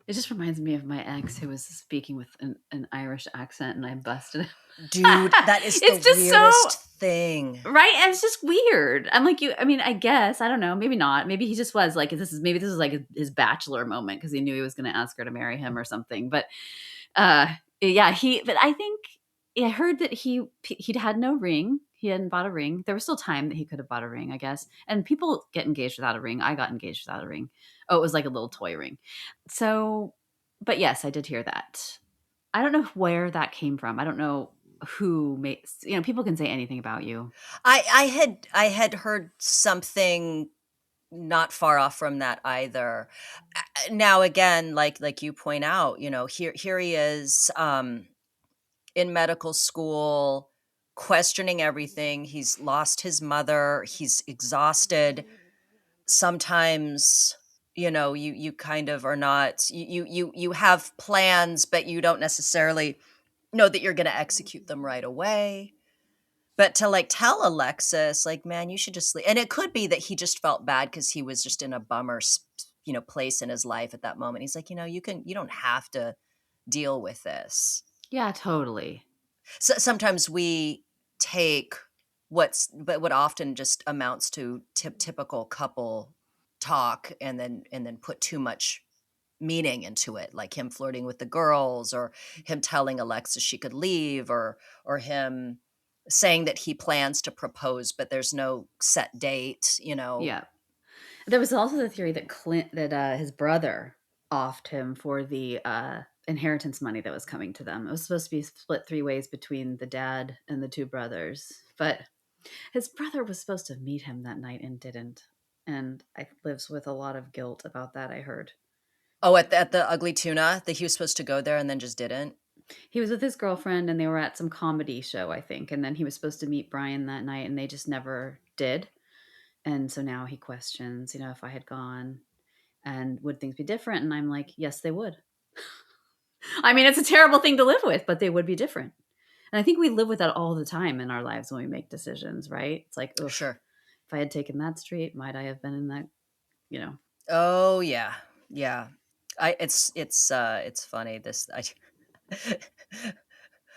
It just reminds me of my ex who was speaking with an Irish accent, and I busted him. Dude, that is the weirdest thing. Right? And it's just weird. I'm like, I guess, I don't know, maybe not. Maybe he just was like, this is like his bachelor moment because he knew he was going to ask her to marry him or something. But but I think I heard that he'd had no ring. He hadn't bought a ring. There was still time that he could have bought a ring, I guess. And people get engaged without a ring. I got engaged without a ring. Oh, it was like a little toy ring. So, but yes, I did hear that. I don't know where that came from. I don't know who makes, people can say anything about you. I had heard something not far off from that either. Now again, like you point out, here he is in medical school, questioning everything. He's lost his mother. He's exhausted. Sometimes, you kind of are not, you have plans, but you don't necessarily know that you're going to execute them right away. But to like tell Alexis, like, man, you should just leave. And it could be that he just felt bad because he was just in a bummer, place in his life at that moment. He's like, you don't have to deal with this. Yeah, totally. So sometimes we take what often just amounts to typical couple talk and then put too much meaning into it, like him flirting with the girls, or him telling Alexis she could leave, or him saying that he plans to propose, but there's no set date, Yeah. There was also the theory that his brother offed him for the inheritance money that was coming to them. It was supposed to be split 3 ways between the dad and the 2 brothers, but his brother was supposed to meet him that night and didn't. And I lives with a lot of guilt about that, I heard. Oh, at the Ugly Tuna, that he was supposed to go there and then just didn't? He was with his girlfriend and they were at some comedy show, I think. And then he was supposed to meet Brian that night and they just never did. And so now he questions, if I had gone, and would things be different? And I'm like, yes, they would. I mean, it's a terrible thing to live with, but they would be different. And I think we live with that all the time in our lives when we make decisions, right? It's like, sure, if I had taken that street, might I have been in that, Oh yeah. Yeah. It's funny.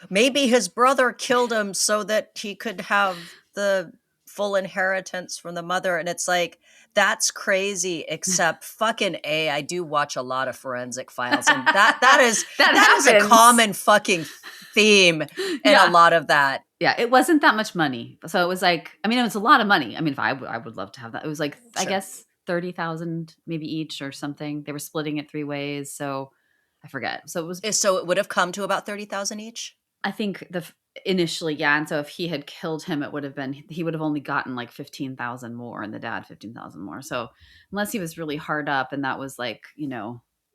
Maybe his brother killed him so that he could have the full inheritance from the mother. And it's like, that's crazy, except fucking I do watch a lot of Forensic Files, and that is a common fucking theme in a lot of that. Yeah, it wasn't that much money. So it was like, it was a lot of money. If I would love to have that. It was like, sure. I guess 30,000 maybe each or something. They were splitting it 3 ways. So I forget. So it would have come to about 30,000 each. I think Initially, yeah. And so if he had killed him, he would have only gotten like 15,000 more, and the dad 15,000 more. So unless he was really hard up and that was like,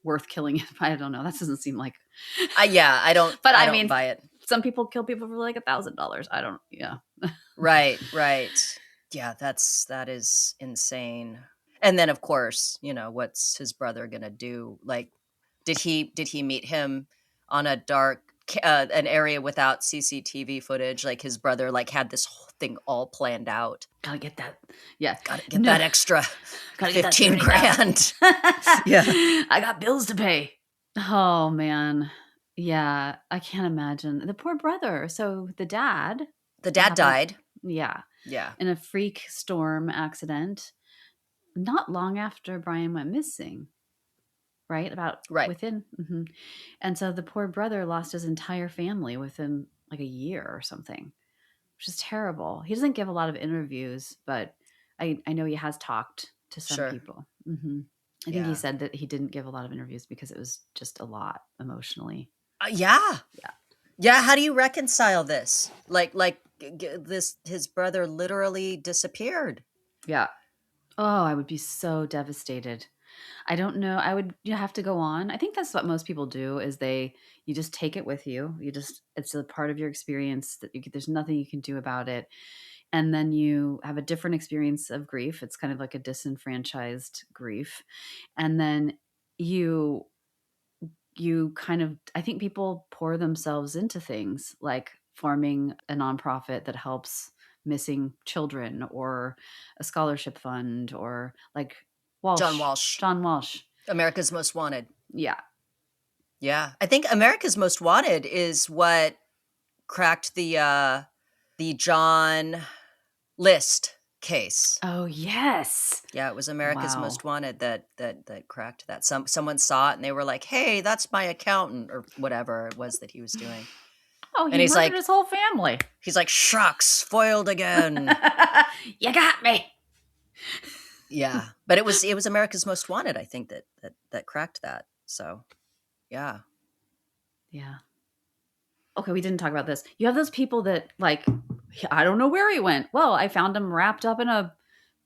worth killing him, I don't know. That doesn't seem like. Yeah, I don't. But I I don't mean, buy it. some people kill people for like $1,000. I don't. Yeah. Right. Yeah, that is insane. And then, of course, what's his brother gonna do? Like, did he meet him on a dark an area without CCTV footage? Like his brother like had this whole thing all planned out. Gotta get that. Yeah. Gotta get that extra Gotta get that 15 grand. Yeah. I got bills to pay. Oh man. Yeah. I can't imagine. The poor brother. So the dad Died. Yeah. Yeah. In a freak storm accident not long after Brian went missing. Right? Within. Mm-hmm. And so the poor brother lost his entire family within like a year or something, which is terrible. He doesn't give a lot of interviews, but I know he has talked to some people. Mm-hmm. I think he said that he didn't give a lot of interviews because it was just a lot emotionally. Yeah. How do you reconcile this? His brother literally disappeared. Yeah. Oh, I would be so devastated. I don't know. You have to go on. I think that's what most people do is you just take it with you. It's a part of your experience that there's nothing you can do about it. And then you have a different experience of grief. It's kind of like a disenfranchised grief. And then you kind of, I think people pour themselves into things like forming a nonprofit that helps missing children or a scholarship fund or like John Walsh. America's Most Wanted. Yeah. Yeah. I think America's Most Wanted is what cracked the John List case. Oh, yes. Yeah, it was America's Most Wanted that cracked that. Someone saw it and they were like, "Hey, that's my accountant," or whatever it was that he was doing. Oh, and he's murdered his whole family. He's like, "Shucks, foiled again." You got me. Yeah, but it was America's Most Wanted, I think, that cracked that. So, yeah. Okay, we didn't talk about this. You have those people that like, I don't know where he went. Well, I found him wrapped up in a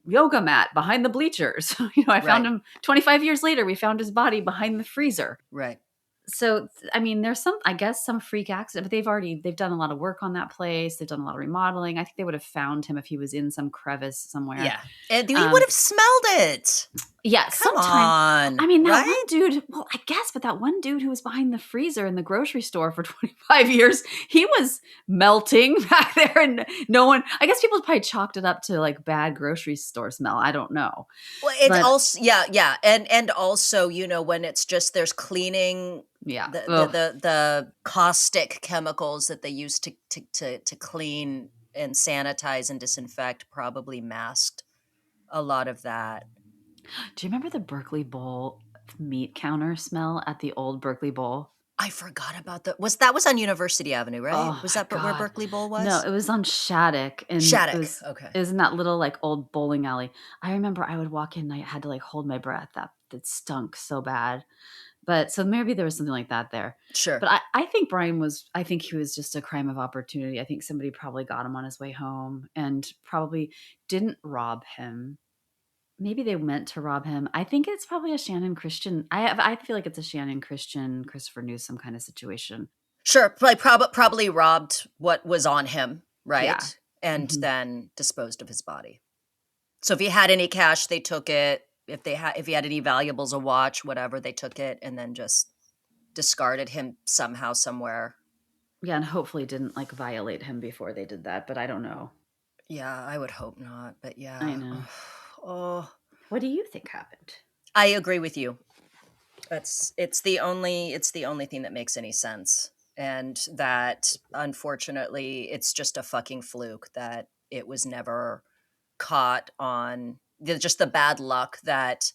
yoga mat behind the bleachers. I found him 25 years later. We found his body behind the freezer. Right. So, I mean, there's some freak accident, but they've done a lot of work on that place. They've done a lot of remodeling. I think they would have found him if he was in some crevice somewhere. Yeah. And we would have smelled it. Yeah. Come on. I mean, that one dude, well, I guess, but that one dude who was behind the freezer in the grocery store for 25 years, he was melting back there and I guess people probably chalked it up to like bad grocery store smell. I don't know. Well, also, yeah. And also, when it's just, there's cleaning. Yeah, the caustic chemicals that they use to clean and sanitize and disinfect probably masked a lot of that. Do you remember the Berkeley Bowl meat counter smell at the old Berkeley Bowl? I forgot about that. That was on University Avenue, right? Oh, was that where Berkeley Bowl was? No, it was on Shattuck. And okay. It was in that little like old bowling alley. I remember I would walk in and I had to like hold my breath. That stunk so bad. But so maybe there was something like that there. Sure. But I think I think he was just a crime of opportunity. I think somebody probably got him on his way home and probably didn't rob him. Maybe they meant to rob him. I think it's probably a Shannon Christian. I feel like it's a Shannon Christian, Christopher Newsom kind of situation. Sure. Probably robbed what was on him, right? Yeah. And then disposed of his body. So if he had any cash, they took it. If he had any valuables, a watch, whatever, they took it and then just discarded him somehow, somewhere. Yeah, and hopefully didn't like violate him before they did that, but I don't know. Yeah, I would hope not, but yeah. I know. Oh. What do you think happened? I agree with you. It's the only thing that makes any sense. And that unfortunately it's just a fucking fluke that it was never caught on just the bad luck that,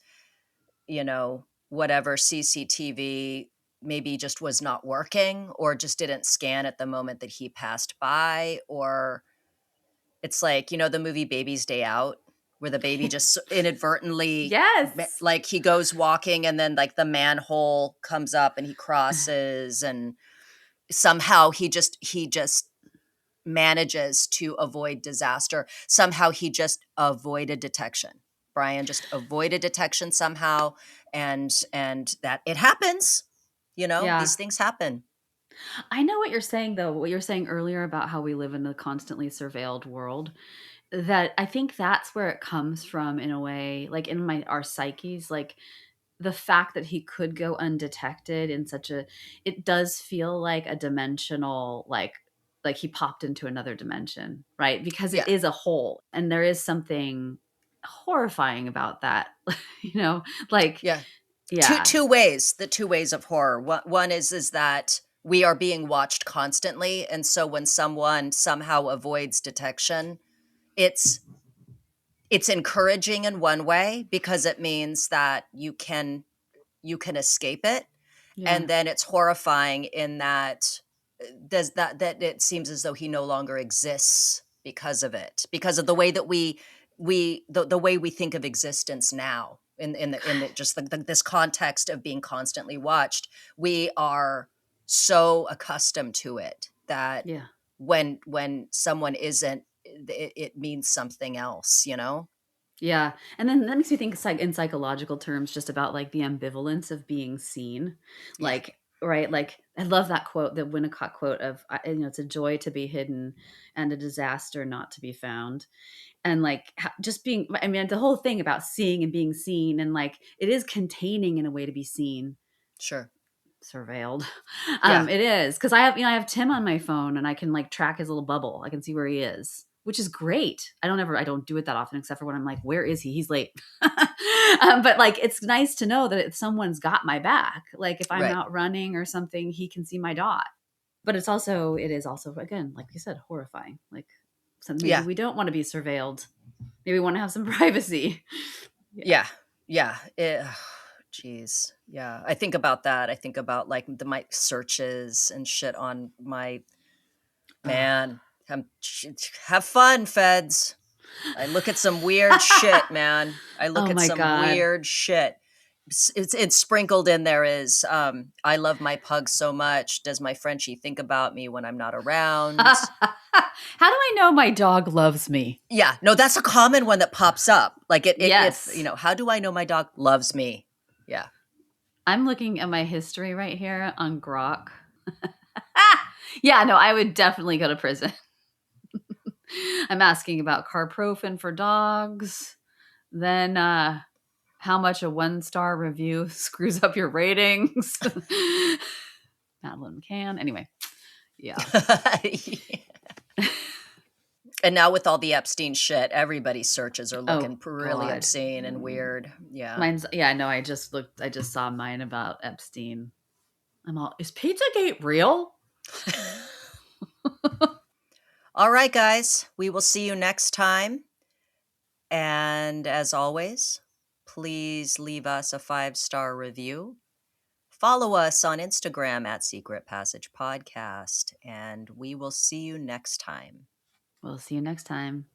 whatever CCTV maybe just was not working or just didn't scan at the moment that he passed by. Or it's like, the movie Baby's Day Out, where the baby just inadvertently, yes, like he goes walking and then like the manhole comes up and he crosses and somehow he just manages to avoid disaster. Somehow he just avoided detection. Brian just avoided detection somehow, and that it happens. Yeah. These things happen. I know what you're saying, though. What you're saying earlier about how we live in a constantly surveilled world, that I think that's where it comes from in a way, like in our psyches, like the fact that he could go undetected in such a, it does feel like a dimensional, like he popped into another dimension, right? Because Yeah. it is a hole, and there is something horrifying about that. Like, Yeah. yeah, Two ways, the two ways of horror. One is that we are being watched constantly, and so when someone somehow avoids detection, it's encouraging in one way because it means that you can escape it. yeah, And then it's horrifying in that does that it seems as though he no longer exists because of it, because of the way that the way we think of existence now in the just this context of being constantly watched. We are so accustomed to it that yeah. when someone isn't, it means something else. Yeah, and then that makes me think in psychological terms just about, like, the ambivalence of being seen. Yeah. Like, right, like, I love that quote, the Winnicott quote of, "It's a joy to be hidden and a disaster not to be found." And, like, ho just being, I mean, the whole thing about seeing and being seen, and, like, it is containing in a way to be seen. Sure. Surveilled. Yeah. It is, 'cause I have Tim on my phone, and I can, like, track his little bubble. I can see where he is, which is great. I don't do it that often except for when I'm like, "Where is he? He's late." But, like, it's nice to know that if someone's got my back. Like, if I'm Right. out running or something, he can see my dot. But it is also, again, like you said, horrifying. Like, so maybe Yeah. we don't wanna be surveilled. Maybe we wanna have some privacy. Yeah. Yeah. Jeez. Yeah. I think about that. I think about like my searches and shit on my Ugh. man. Have fun, feds. I look at some weird shit, man. I look Oh at my some god. weird shit. It's sprinkled in there is I love my pug so much. Does my Frenchie think about me when I'm not around? How do I know my dog loves me? Yeah, no, that's a common one that pops up. Like Yes. how do I know my dog loves me? Yeah. I'm looking at my history right here on Grok. Yeah, no, I would definitely go to prison. I'm asking about carprofen for dogs. Then how much a 1-star review screws up your ratings. Madeline McCann. Anyway, yeah. And now with all the Epstein shit, everybody's searches are looking really God. obscene and weird. Yeah. Mine's, yeah, no, I just saw mine about Epstein. I'm all, is Pizzagate real? All right, guys. We will see you next time. And as always, please leave us a 5-star review. Follow us on Instagram at Secret Passage Podcast, and we will see you next time. We'll see you next time.